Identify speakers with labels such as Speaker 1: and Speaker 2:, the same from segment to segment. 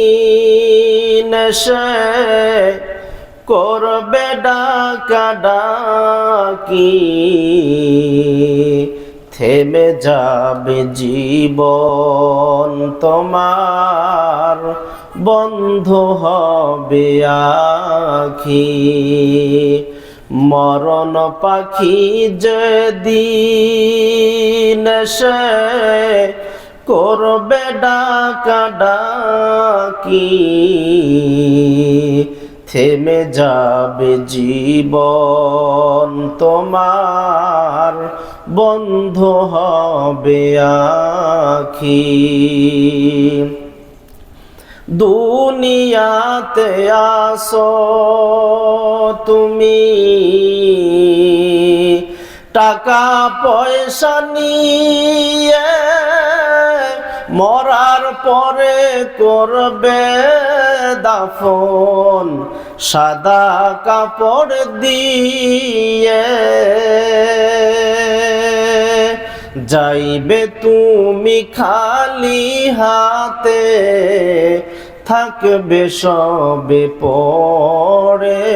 Speaker 1: যেদিন সে করবে ডাকাডাকি, থেমে যাবে জীবন তোমার, বন্ধ হবে আখি। মরণ পাখি যেদিন সে করবে ডাকাডাকি, থেমে যাবে জীবন তোমার, বন্ধ হবে আখি। দুনিয়াতে আসো তুমি টাকা পয়সা নিয়ে, মরার পরে করবে দাফন সাদা কাপড় দিয়ে। যাইবে তুমি খালি হাতে, থাকবে সবে পড়ে,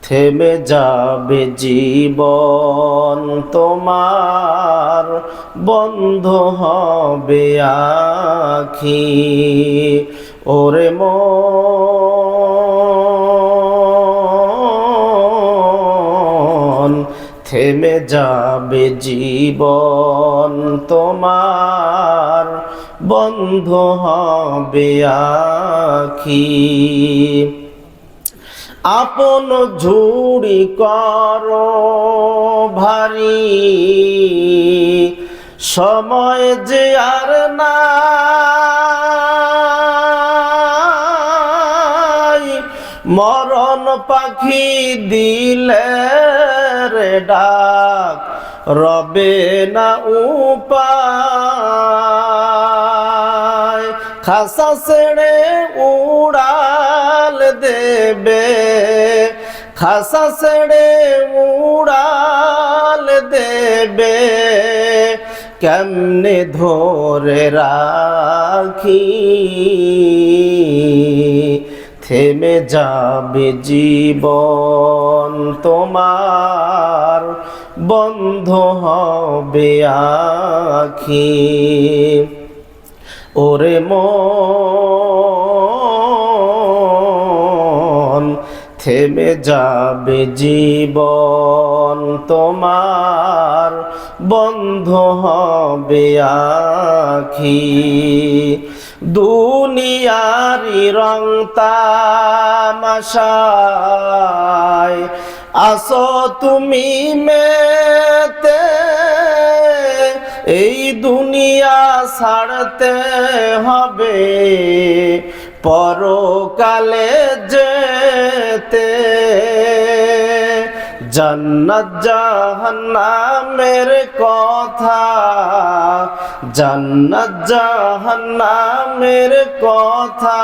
Speaker 1: থেমে যাবে জীবন তোমার, বন্ধ হবে আখি। ওরে মন, থেমে যাবে জীবন তোমার, বন্ধ হবে আখি। আপন ঝুড়ি করো ভারী, সময় যে আর নাই। মরণ পাখি দিলে রে ডাক, রবে না উপায়। খাসা ছেড়ে উড়াল দেবে, খাসা ছেড়ে উড়াল দেবে, কেমনে ধরে রাখি। থেমে যাবে জীবন তোমার, বন্ধ হবে আখি। ওরে মন, থেমে যাবে জীবন তোমার, বন্ধ হবে আখি। দুনিয়ারি রং তামাশায় আসো তুমি মেতে, এই দুনিয়া ছাড়তে হবে পরকালে যেতে। জান্নাত জাহান্নামের কথা, জান্নাত জাহান্নামের কথা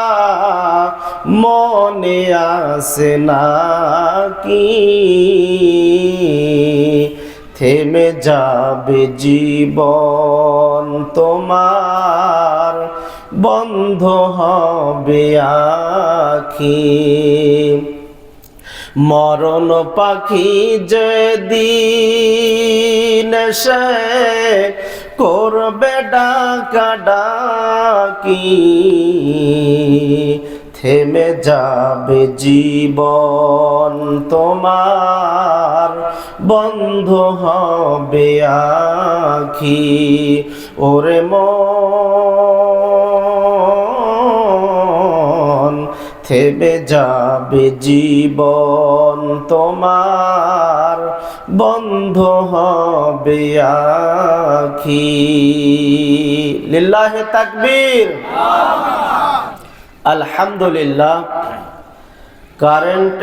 Speaker 1: মনে আসে নাকি। থেমে যাবে জীবন তোমার, বন্ধ হবে আখি। মরণ পাখি যেদিন সে করবে ডাকাডাকি, থেমে যাবে জীবন তোমার, বন্ধ হবে আখি। ওরে মন, থেমে যাবে জীবন তোমার, বন্ধ হবে আখি। লিল্লাহে তাকবীর, আলহামদুলিল্লাহ। কারেন্ট